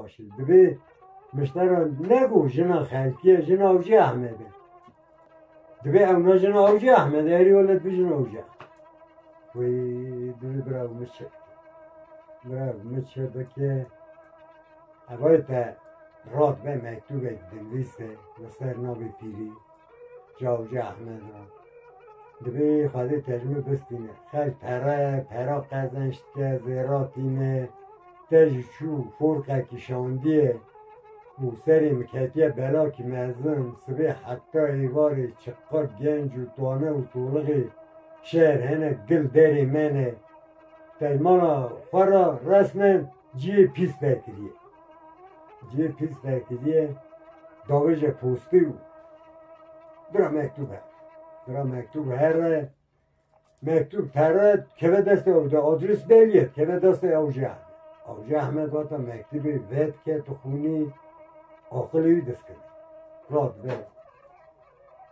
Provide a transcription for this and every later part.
باشی دبی مشتران نگو جنا خلکیه جنا اوجه احمده دبی اونا جنا اوجه احمده هری ولد بی جنا اوجه وی دبی براو مچه بکه اوای تا راد به مکتوب دنویسه و سر نابی پیری جا اوجه احمد را دبی خواهده تجمه بستینه خیلی پرا قزنشت که زیراتینه تجشو فرقه کشاندیه و سری مکتیه بلا که مزن سبه حتی ایواری چقدر گنج و توانه و طولقی شهر هنه گل داری منه تجمانا خورا رسمن جیه پیس دکریه داویج پوستی و برا مکتوب هر مکتوب تره که به دست اوده آدرس بلیت که به دست اوجه احمد باتا مکتوب وید که تو خونی آقلی دست کنی راد به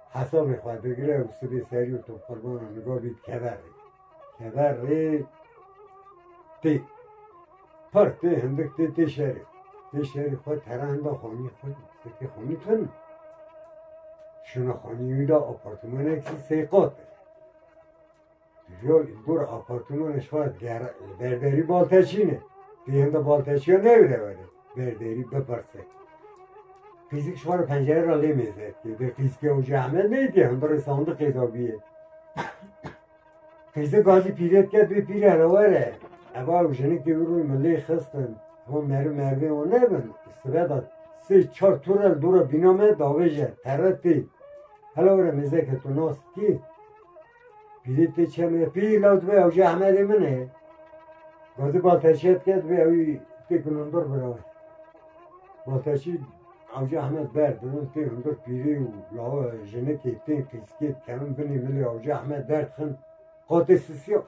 حساب خواهد بگیره و سبی سری و تو قربان نگاه بید کبر ری تی پرک تی هندک تی شهری خود تره هنده خانی خود سکی خانی تن شنا خانی ویدا آپارتمان اکسی سیقات دور آپارتمانش خواهد برداری بالتشینه دیگه بالتشی ها نمیده ولی برداری بپرسه فیزیک شما رو پنجره را لیمیزد که به فیزیک اوجه احمد نیدی هم برای سانده قیدابیه فیزیک گازی پیرت کرد به پیر علاواره اما اوشنی که روی ملی خستن هم مروه و نبن استبادا 3-4 تورل دورا بینامه داویجه ترتی علاواره میزه که تو ناست کی پیریت چه میگه پیر لوت به اوجه احمد منه گازی بالتشیت کرد به اوی تکنندر برای بالتشی اوجه احمد برد دون تکنندر پیری و لاو جنه که تین قیسکیت کمن بنی ملی اوجه احمد درد خن قاطع سسیو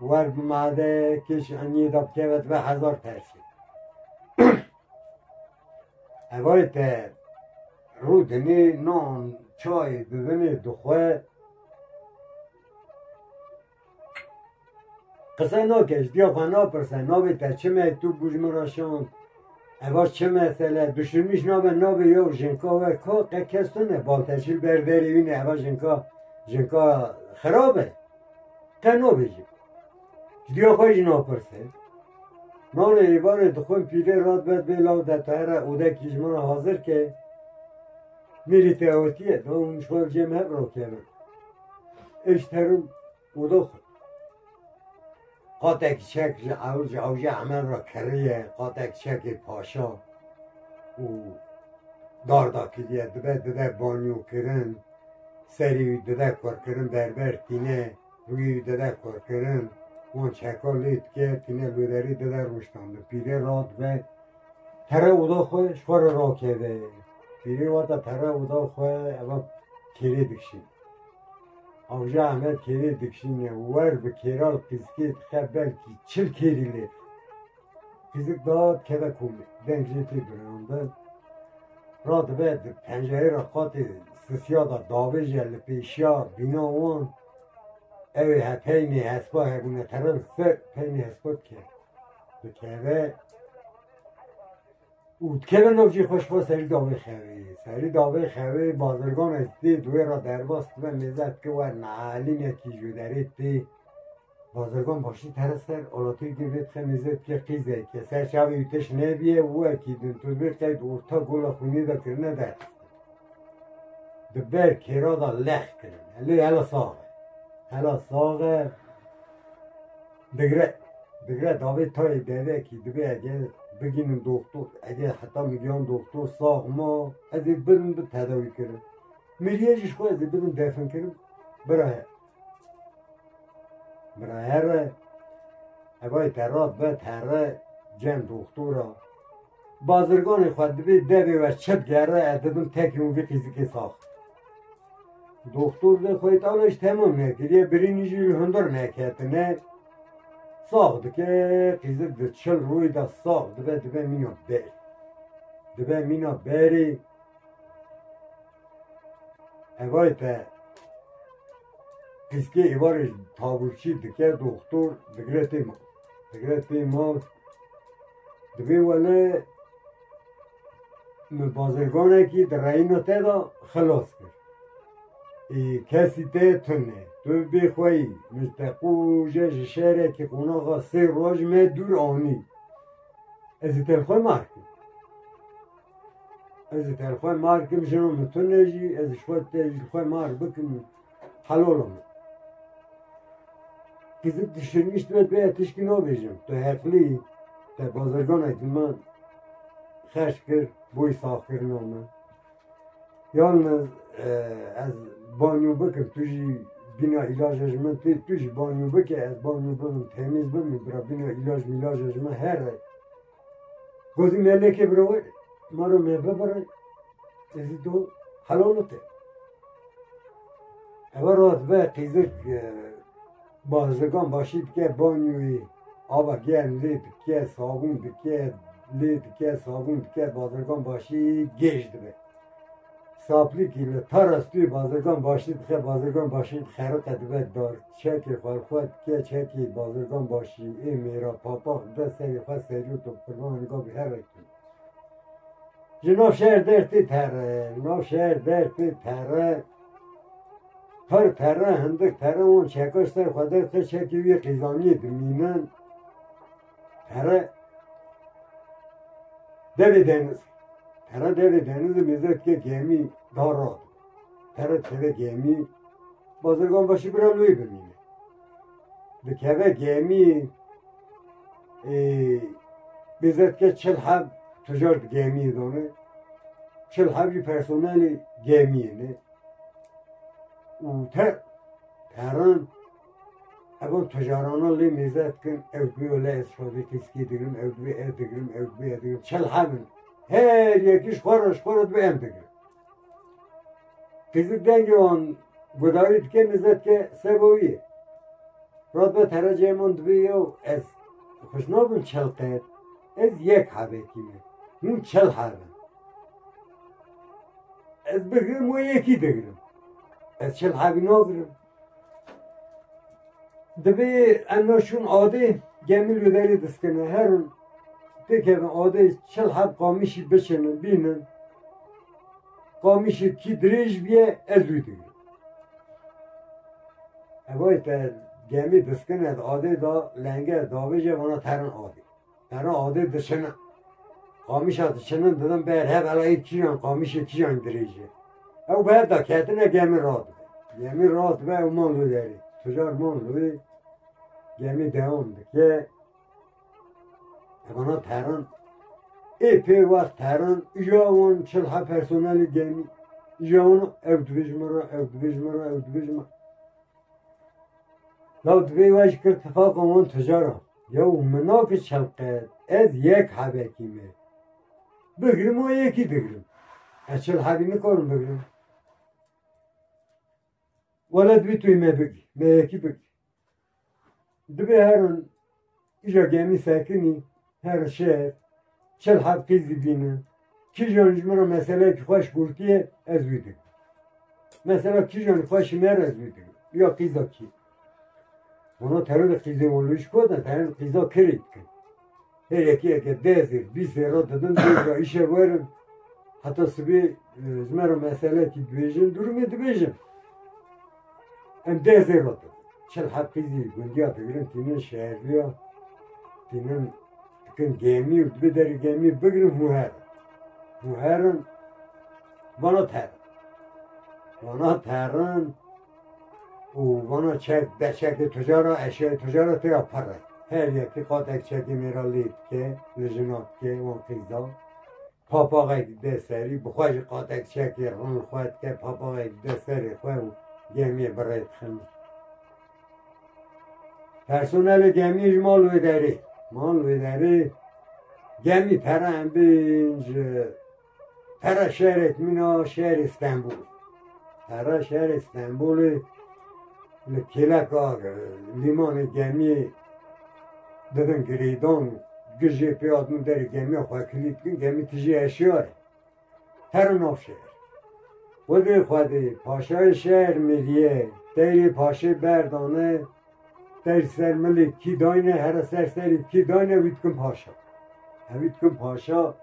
ور ماده کش انی داب که به 1000 ترسی اوایت رو دنی نان چای ببینی دخواه قصه ناکش دیا خوانا پرسن نابی تا چه مکتوب بوجمه را شاند اواش چه مسئله دشونیش نابه یو جنکا و که کستونه بالتشیل برداری وینه اواش جنکا خرابه که نابیجی دیا خواهی ناپرسه نان ایوان دخون پیله راد بد بیلاو در تهره اوده کیجمان حاضر که میری تهوتیه دو اون شوال جمعه رو کنن اشترون اوده خود قاطک چک اوجه عمل را کریه قاطک چک پاشا و داردا کلیه دبه بانیو کرن سری دده کار کرن بربر تینه روی دده کار کرن وان چکا لید که تینه لودری دده روشتانده پیره راد و تره اودا خواه شوار را که پیره وادا تره اودا خواه اما کلی دکشین اوجه احمد کلی دکشینه ور به کرال قیزکیت خواه بلکی 40 کلی لید قیزک داد که به کومه دنجیتی برانده راد به پنجره را قاطی سسیادا داوه جل پیشیا بینا وان اوی ها پینی هسپا هبونه ترم سر پینی هسپا که بکهوه اود که به نوچی خوشبا سری داوه خوی بازرگان استی دوی را درباست و میزد که ور نعالین یکی جودری تی بازرگان باشی ترسر اولاتی گوید که میزد که قیزه که سر شاوی ایتش نبیه و اکی دون تو بید که دورتا گولا خونی دا کرنه در دبر کرا دا لخ کرنه هلی هلا ساغه دگره داوید تای دیده که دبه اگه بگینم دکتر اگه حتی میگم دکتر ساغ ما از این بدون به تداوی کرد میریجش خواهد از این بدون دفن کرد برای هر اوای تراد به تره جن دکتر را بازرگان خواهد دوی و چپ گره اددون تکی اونگی قیزی که ساخت دکتر ده خواهی تانش تمام نکرد یه برینیجی هندر نکرد نه ساخت که قیزی ده 40 روی ده ساخت دبه مینا بری اوای تا قیزکی ایوارش تابوچی دکه دکتر دگره تیما دبی ولی بازرگانه که در اینو تدا خلاص کرد کسی ته تنه تو بخوایی مستقو جش شهره که قناغا 3 روز می دور آنی از تلخواه مرکم از تلخواه مرکم شنو متونه جی از شوید تلخواه مرک بکم حلالم کسی تشرمیشت باید به اتشکی نبیجم تو حقلی تا بازرگانه که من خش کرد بوی ساخ کردنامه یالنز از بانیو بکم توی بینا علاج من توی بانیو بکه از بانیو بکم تمیز بمی برا بینا علاج من هر گوزی مله که برو مرا میبه برای ازی تو حلالته اول رات به قیزک بازرگان باشید که بانیوی آبا گرم لید که صابون بکه لید که صابون بکه بازرگان باشی گشت به ساپلی که ترستی بازرگان باشید که بازرگان باشید خیرات ادبه دار چکی خالخواد که چکی بازرگان باشی ای میرا پاپا ده سری خواه سریو تو پرمان نگاه به هر رکتون جناب شهر درتی تره جناب شهر درتی تره هر تره هندک تره اون چکاش تر خواده تا چکی وی قیزانی دمینن تره دوی دنز تره دوی دنز میزد که گمی داراد تره تره گمی بازرگان باشی برا لوی بمینه بکوه گمی میزد که 40 حب تجارت گمی دانه 40 حبی پرسونل گمیه نه و تران اول تجارانا لی میزد کن اوگوی و لی استفاده کسکی دیگرم اوگوی دیگرم اوگوی دیگرم 40 حبن هر یکیش خورد به ام دیگرم فیزیک دنگی آن گداوید که میزد که سبویه راد به ترجه من دویه و از خوشنابم 40 قید از 1 حبه کیمه اون 40 حبه از بگرم و یکی دیگرم از 40 حبی ناگرم دبی اناشون عاده گمیل رو داری دست کنه هرون دیگه عاده 40 حب قامیشی بچنن بینن قامیشی کی دریج بیه از روی دیگرم اوای تا گمی دست کنه عاده دا لنگه داویجه وانا ترن عاده دشنه قامیش ها دشنن دادم بر هب علایی کیان قامیش کیان دریجه او بر دا کتنه گمی راد به او مان رو داری تجار مان روی گمی دوام ده که وانا ترن ای وقت ترن ایجاوان 40 پرسونل گمی ایجاوان او دویج لو دوی وجه که اتفاق آمان تجارا یا مناک 40 قید از 1 حبه کیمه بگرم و یکی بگرم از 40 حبی نکارم بگرم ولد بی توی می یکی بگی دبی هرون ایجا گمی سکنی هر شهر 40 حب قیزی بینن کی جانش مرا مسئله که خوش گرتیه از ویدگم مثلا کی جان خوش مر از ویدگم یا قیزا کی اونا ترد قیزی ولوش کردن ترد قیزا کرید کن هر یکی که 10 را دادن دیگه ایشه ورن حتی سبی مرا مسئله که دویجن دورو دویجن ام 10 را دادن 40 حب قیزی گندی ها بگیرن تینن شهری ها تینن کن گمی و دوی داری گمی بگیرن موهرن وانا ترن و وانا چک تجارا اشیاء تجارا تیا پره هر یکی قادک چکی میرا لید که لجنات که وان قیزا پاپاقی ده سری بخواهش قادک چکی رون خواهد که پاپاقی ده سری خواهد گمی برای تخمی پرسونل گمیش مال ویداری گمی تره هم بینج تره شهر اتمینا شهر استانبول کلک لیمان گمی دادن گریدان گجه پیادون داری گمی خواه کلید کن گمی تجی اشیاره تر ناف شهر خودی پاشای شهر میریه دیری پاشه بردانه در سرملی کی داینه هر سری کی داینه وید کن پاشا هوید کن پاشا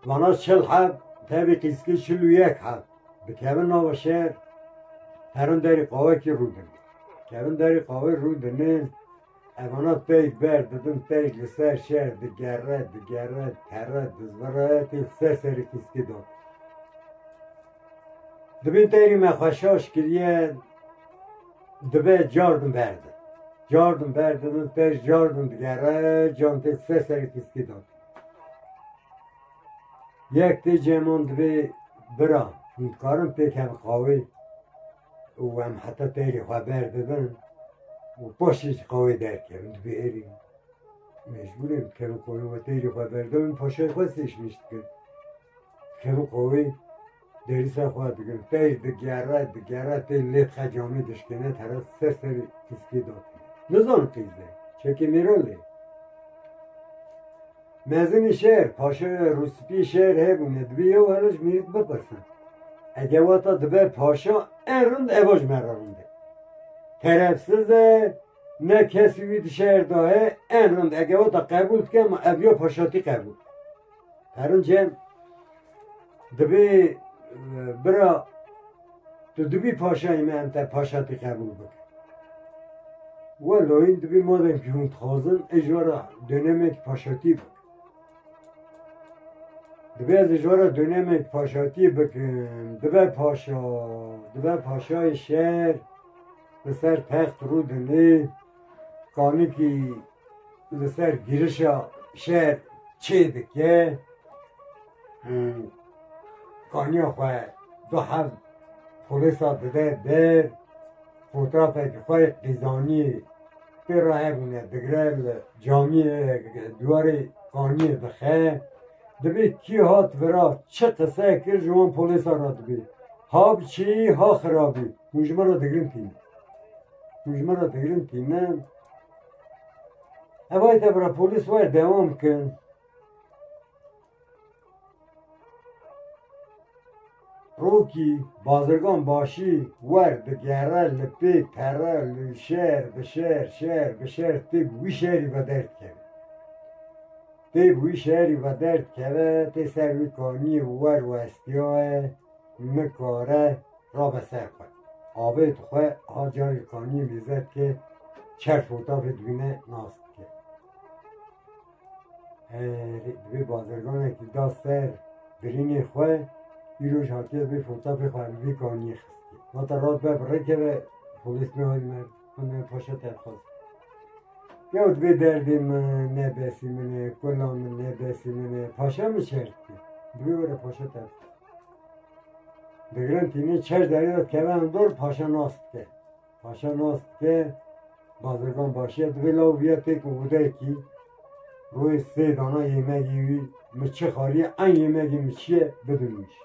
وانا چل حب تابی قیسکی چلو یک حب بکمن ناو شهر هرون داری قاوه کی رو دنه کمن داری قاوه رو دنه امانا تیگ برد دادن تیگ لسر شهر دگره تره دزبره تیگ سری قیسکی داد دبین تیری مخوشاش کریه دبه جاردن برده تیج جاردن دگره جان تیگ سری قیسکی داد یک تی جمان دبی برا کارم تیگ هم قاوه و هم حتی تیری خواه بردن و پاشیش قاوه در کردن دبی ایری مجبوریم که قاوه و تیری خواه بردن پاشای خواستش میشت که قاوه دریسه خواه بگم تیر دگره تیر لیت خجامی دشکنه طرف سری کسکی داد نزان قیزه چکی میراله مزین شهر پاشای روسپی شهر هبونه دویه و هرش میرید بپرسن اگه واتا دبه پاشا این روند اواج مرارونده طرفسزه نه کسی وید شهر داهه این روند اگه واتا قبول کم اویا پاشاتی قبول هرون جم دبه برا تو دبی پاشایی من تا پاشاتی قبول بکن ولو این دبی مادم که اون تخوازن اجوارا دنمک پاشاتی بکن دبی از اجوارا دنمک پاشاتی بکن دبی پاشای شهر بسر تخت رو دنه کانی که بسر گیرشا شهر چه دکه کانی خواه دو هف پولیسا بده در فوترافه که خواه قیزانی پر راه بونه دگره جامی دواری کانی بخه دبی کی هات برا چه قصه کر جوان پولیسا را دبی ها بچی ها خرابی مجمع را دگرین تینه اوای تا برا پولیس وای دوام کن روکی بازرگان باشی ورد گره لپی تره لشهر به شهر تی بوی شهری و درد کرده تی سروی کانی ور و استیاه مکاره را به سر خود آبه تو خواه ها جاری کانی میزد که چرفوتا به دوینه ناست که دوی بازرگانه که دا سر برینی خواه بیروش حاکیه بی فوتا بی خواهی کانی خستی ما تا رات ببره که به پولیس میهایی من پاشا ترخواست یا دوی دردی من نبسی منه کلان من نبسی منه پاشا میشرد که دوی بره پاشا ترخواست دگرن تینه چش دارید که من دور پاشا ناست که بازرگان باشیه دوی لاو بیاته که بوده کی روی 3 دانه یمگی مچه خاریه این یمگی مچیه بدونیش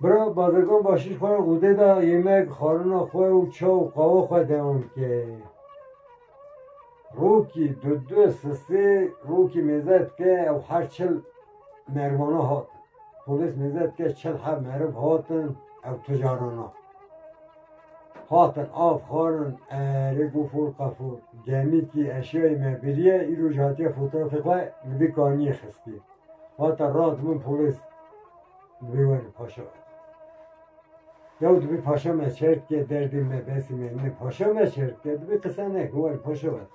برا بازرگان باشیش خواه قوده دا یمگ خارونا خواه و چا و قاوه خواه دوام که روکی دو سه روکی میزد که او هر چل مروانا هات پولیس میزد که 40 حب مرب هاتن او تجارانا هاتن آف خارن اره گفور قفور گمی که اشیای مبریه ای رو جهاتی فوتوگراف خواه دوی کانی خستی هاتن رات من پولیس دوی واری پاشا یا دوی پاشا مچرد که دردی مبسی منه پاشا مچرد که دوی قصه نکو واری پاشا بد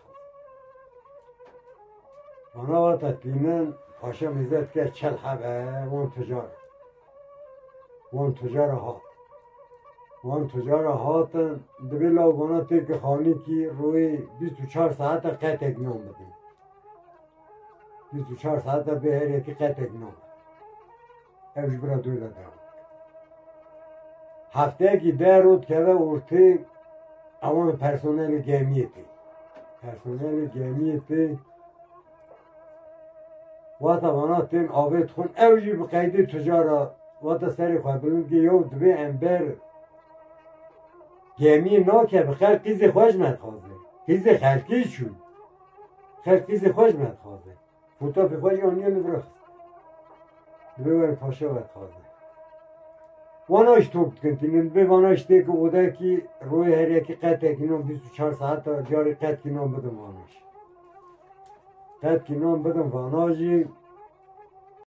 وانا واتا تینن پاشا میزد که 40 حبه وان تجار هاتن دوی لاوانا ترک خانی که روی 24 ساعت قط اگنام بدیم 24 ساعت به هر یکی قط اگنام اوش برا دوی دادم هفته که ده رود که ارتی اوان پرسونل گمیتی واتا وانا تیم آبید خون اوشی بقیدی تجارا واتا سری خواه بلون که یو دوی امبر گمی ناکه بخیر قیز خوش مدخوازه قیز خلقی شون قیز خوش مدخوازه فوتا پی خوش آنیه نبرخت دوی پاشا مدخوازه واناش توک کنتین به واناش دیگه اوده کی روی هر یکی قطع کنم 24 ساعت تا جاری قطع کنم بدم واناش قطع کنم بدم واناجی